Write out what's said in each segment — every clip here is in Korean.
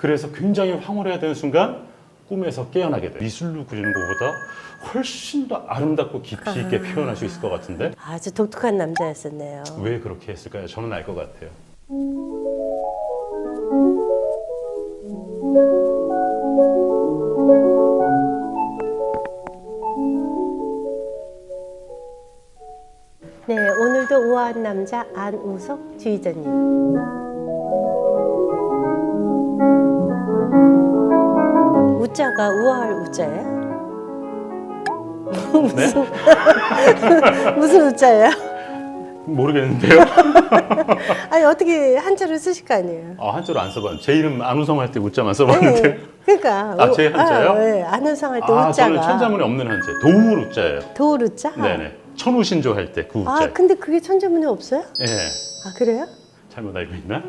그래서 굉장히 황홀해야 되는 순간 꿈에서 깨어나게 돼요. 미술로 그리는 것보다 훨씬 더 아름답고 깊이 있게 표현할 수 있을 것 같은데 아주 독특한 남자였었네요. 왜 그렇게 했을까요? 저는 알 것 같아요. 네, 오늘도 우아한 남자 안우석 지휘자님. 우자가 우아할 우자예요? 무슨 무슨 우자예요? 모르겠는데요. 아니 어떻게 한자를 쓰실 거 아니에요? 한자로 안 써봤는데 제 이름 안우성 할 때 우자만 써봤는데 네, 그러니까 제 한자요? 네, 안우성 할 때 저는 우자가 천자문에 없는 한자 도울 우자예요. 도울 우자? 네네. 천우신조 할 때 그 우자. 근데 그게 천자문에 없어요? 예. 아 그래요? 잘못 알고 있나?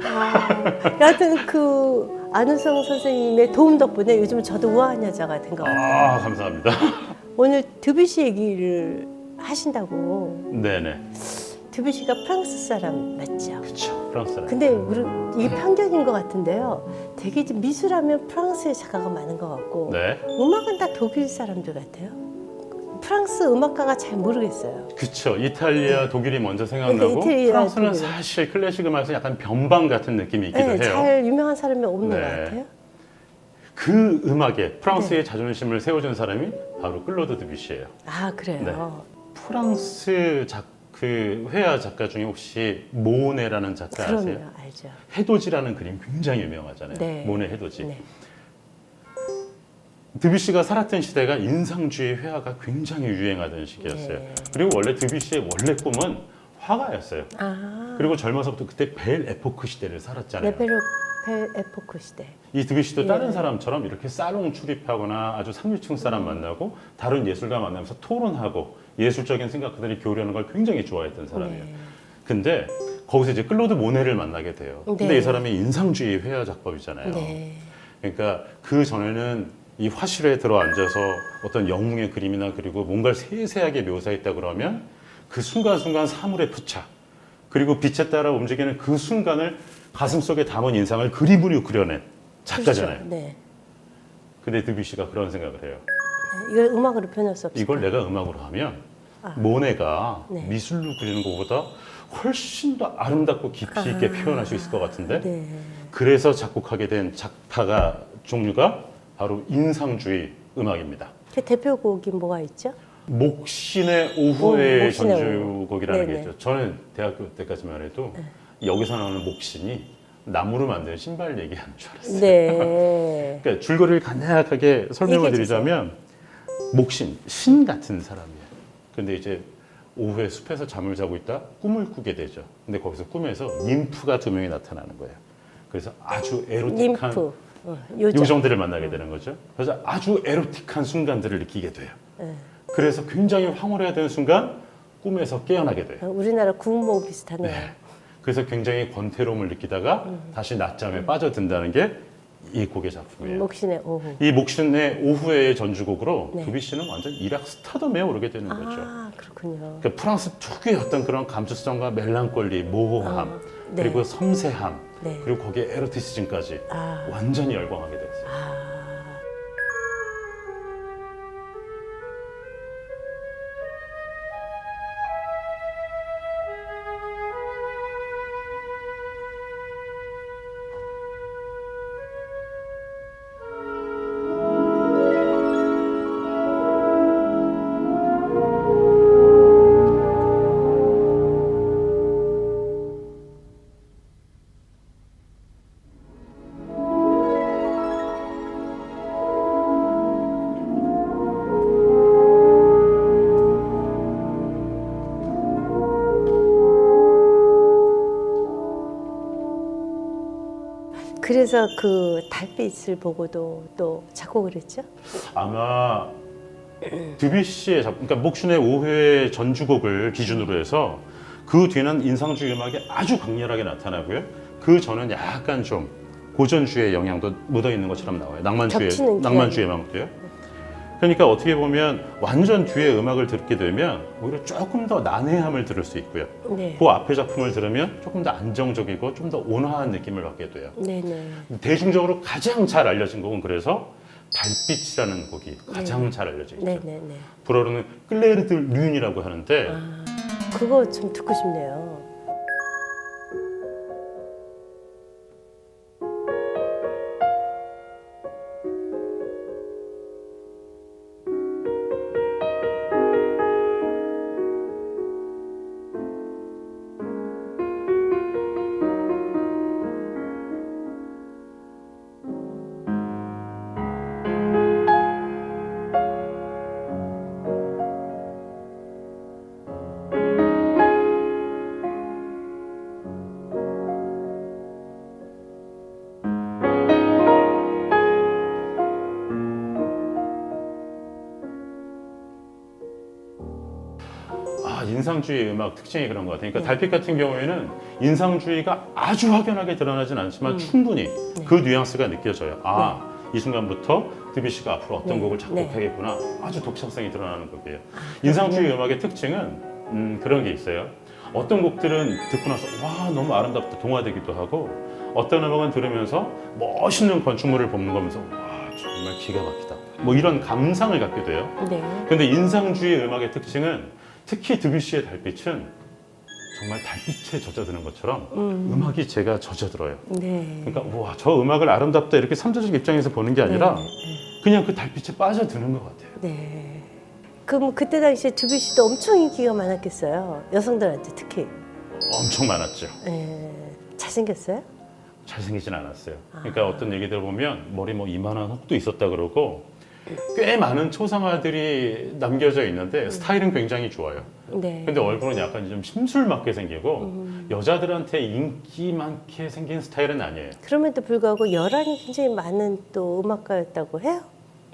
여하튼 그 안우성 선생님의 도움 덕분에 요즘 저도 우아한 여자가 된 것 같아요. 감사합니다. 오늘 드뷔시 얘기를 하신다고. 네네. 드뷔시가 프랑스 사람 맞죠? 그렇죠. 프랑스 사람. 근데 이게 편견인 것 같은데요. 되게 이제 미술하면 프랑스의 작가가 많은 것 같고 네. 음악은 다 독일 사람들 같아요. 프랑스 음악가가 잘 모르겠어요. 그렇죠. 이탈리아, 독일이 먼저 생각나고 이탈리아, 프랑스는 독일. 사실 클래식 음악에서 약간 변방 같은 느낌이 있기도 네, 해요. 잘 유명한 사람이 없는 네. 것 같아요. 그 음악에 프랑스의 자존심을 세워준 사람이 바로 클로드 드뷔시예요. 아 그래요. 프랑스 그 회화 작가 중에 혹시 모네라는 작가 아세요? 그럼요, 알죠. 해돋이라는 그림 굉장히 유명하잖아요. 네. 모네 해돋이. 네. 드뷔시가 살았던 시대가 인상주의 회화가 굉장히 유행하던 시기였어요. 네. 그리고 원래 드뷔시의 원래 꿈은 화가였어요. 그리고 젊어서부터 그때 벨 에포크 시대를 살았잖아요. 레베르 펠 에포크 시대. 이 드뷔시도 예. 다른 사람처럼 이렇게 살롱 출입하거나 아주 상류층 사람 만나고 다른 예술가 만나면서 토론하고 예술적인 생각들이 교류하는 걸 굉장히 좋아했던 사람이에요. 네. 근데 거기서 이제 클로드 모네를 만나게 돼요. 근데 네. 이 사람이 인상주의 회화 작법이잖아요. 네. 그러니까 그 전에는 이 화실에 들어 앉아서 어떤 영웅의 그림이나 그리고 뭔가를 세세하게 묘사했다 그러면 그 순간순간 사물의 표착 그리고 빛에 따라 움직이는 그 순간을 가슴속에 담은 인상을 그림으로 그려낸 작가잖아요. 그렇죠. 네. 근데 드뷔시가 그런 생각을 해요. 이걸 음악으로 표현할 수 없어요. 이걸 내가 음악으로 하면 모네가 네. 미술로 그리는 것보다 훨씬 더 아름답고 깊이 있게 표현할 수 있을 것 같은데 네. 그래서 작곡하게 된 작파가 종류가 바로 인상주의 음악입니다. 그 대표곡이 뭐가 있죠? 목신의 오후의 목신의 전주곡이라는 게 네네. 있죠. 저는 대학교 때까지만 해도 여기서 나오는 목신이 나무로 만든 신발 얘기하는 줄 알았어요. 네. 그러니까 줄거리를 간략하게 설명을 얘기해 주세요. 드리자면 목신, 신 같은 사람이에요. 근데 이제 오후에 숲에서 잠을 자고 있다 꿈을 꾸게 되죠. 근데 거기서 꿈에서 ним프가 2명이 나타나는 거예요. 그래서 아주 에로틱한 님프. 요정. 요정들을 만나게 되는 거죠. 그래서 아주 에로틱한 순간들을 느끼게 돼요. 네. 그래서 굉장히 황홀해야 되는 순간 꿈에서 깨어나게 돼요. 우리나라 구운모 비슷하네요. 네. 그래서 굉장히 권태로움을 느끼다가 다시 낮잠에 빠져든다는 게 이 곡의 작품이에요. 목신의 오후. 이 목신의 오후의 전주곡으로 네. 드뷔시는 완전 일약 스타덤에 오르게 되는 거죠. 그렇군요. 그러니까 프랑스 특유의 어떤 그런 감수성과 멜랑콜리, 모호함, 네. 그리고 섬세함, 네. 그리고 거기에 에로티시즘까지 아. 완전히 열광하게 됐어요. 그래서 그 달빛을 보고도 또 작곡을 했죠? 아마 드뷔시의 그러니까 목신의 오후의 전주곡을 기준으로 해서 그 뒤는 인상주의 음악이 아주 강렬하게 나타나고요. 그 전은 약간 좀 고전주의 영향도 묻어 있는 것처럼 나와요. 겹치는 낭만주의 음악도요. 그러니까 어떻게 보면 완전 뒤에 음악을 듣게 되면 오히려 조금 더 난해함을 들을 수 있고요. 네. 그 앞에 작품을 들으면 조금 더 안정적이고 좀 더 온화한 느낌을 받게 돼요. 네네. 대중적으로 가장 잘 알려진 곡은 그래서 달빛이라는 곡이 가장 잘 알려져 있죠. 네네네. 불어로는 클레르드 륜이라고 하는데 아, 그거 좀 듣고 싶네요. 인상주의 음악 특징이 그런 것 같아요. 그러니까 달빛 같은 경우에는 인상주의가 아주 확연하게 드러나진 않지만 충분히 그 뉘앙스가 느껴져요. 아, 이 순간부터 드뷔시가 앞으로 어떤 곡을 작곡하겠구나. 아주 독창성이 드러나는 곡이에요. 인상주의 음악의 특징은 그런 게 있어요. 어떤 곡들은 듣고 나서 와 너무 아름답다 동화되기도 하고 어떤 음악은 들으면서 멋있는 건축물을 보면서 와 정말 기가 막히다. 뭐 이런 감상을 갖게 돼요. 네. 근데 인상주의 음악의 특징은 특히 드뷔시의 달빛은 정말 달빛에 젖어드는 것처럼 음악이 제가 젖어들어요. 네. 그러니까 우와 저 음악을 아름답다 이렇게 삼자적 입장에서 보는 게 아니라 그냥 그 달빛에 빠져드는 것 같아요. 네. 그럼 그때 당시에 드뷔시도 엄청 인기가 많았겠어요. 여성들한테 특히. 엄청 많았죠. 네. 잘생겼어요? 잘생기진 않았어요. 그러니까 어떤 얘기들 보면 머리 뭐 이만한 혹도 있었다 그러고 꽤 많은 초상화들이 남겨져 있는데 스타일은 굉장히 좋아요. 네. 근데 얼굴은 약간 좀 심술맞게 생기고 여자들한테 인기 많게 생긴 스타일은 아니에요. 그럼에도 불구하고 열한이 굉장히 많은 또 음악가였다고 해요.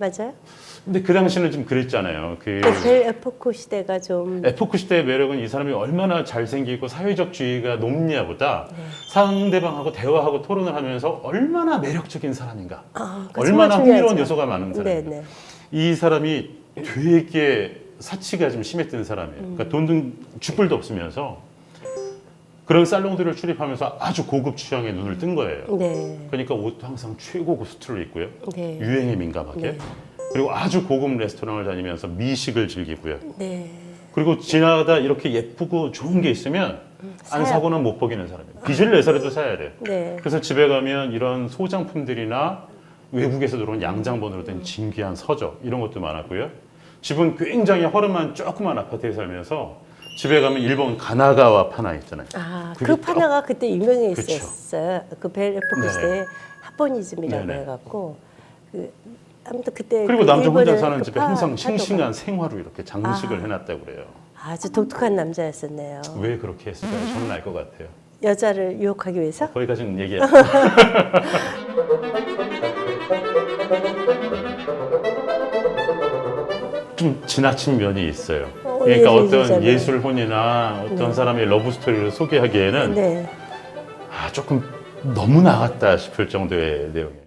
맞아요? 근데 그 당시는 좀 그랬잖아요. 그 벨 에포크 시대가 좀 에포크 시대의 매력은 이 사람이 얼마나 잘생기고 사회적 지위가 높냐보다 상대방하고 대화하고 토론을 하면서 얼마나 매력적인 사람인가, 그거 얼마나 정말 흥미로운 중요하죠. 요소가 많은 사람인가. 네네. 이 사람이 되게 사치가 좀 심했던 사람이에요. 그러니까 돈도 쥐뿔도 없으면서 그런 살롱들을 출입하면서 아주 고급 취향에 눈을 뜬 거예요. 네. 그러니까 옷도 항상 최고급 수트를 입고요. 네. 유행에 민감하게. 네. 그리고 아주 고급 레스토랑을 다니면서 미식을 즐기고요. 네. 그리고 지나가다 이렇게 예쁘고 좋은 게 있으면 안 사요. 사고는 못 보기는 사람이에요. 빚을 내서라도 사야 돼요. 네. 그래서 집에 가면 이런 소장품들이나 외국에서 들어온 양장본으로 된 진귀한 서적 이런 것도 많았고요. 집은 굉장히 허름한 조그만 아파트에 살면서 집에 가면 일본 가나가와 파나 있잖아요. 아, 그게 그 파나가 그때 유명했었어요. 그쵸. 그 벨 에포크 네네. 시대에 하포니즘이라고 네네. 해갖고 그 아무튼 그때 그리고 그 남자 혼자 일본의 사는 그 집에 파- 항상 파도가 싱싱한 생화로 이렇게 장식을 해놨다고 그래요. 아주 독특한 남자였었네요. 왜 그렇게 했을까요? 저는 알 것 같아요. 여자를 유혹하기 위해서? 거기까지는 얘기해. 좀 지나친 면이 있어요. 그러니까 예를 어떤 들자면. 예술혼이나 어떤 사람의 러브 스토리를 소개하기에는 네. 조금 너무 나갔다 싶을 정도의 내용이에요.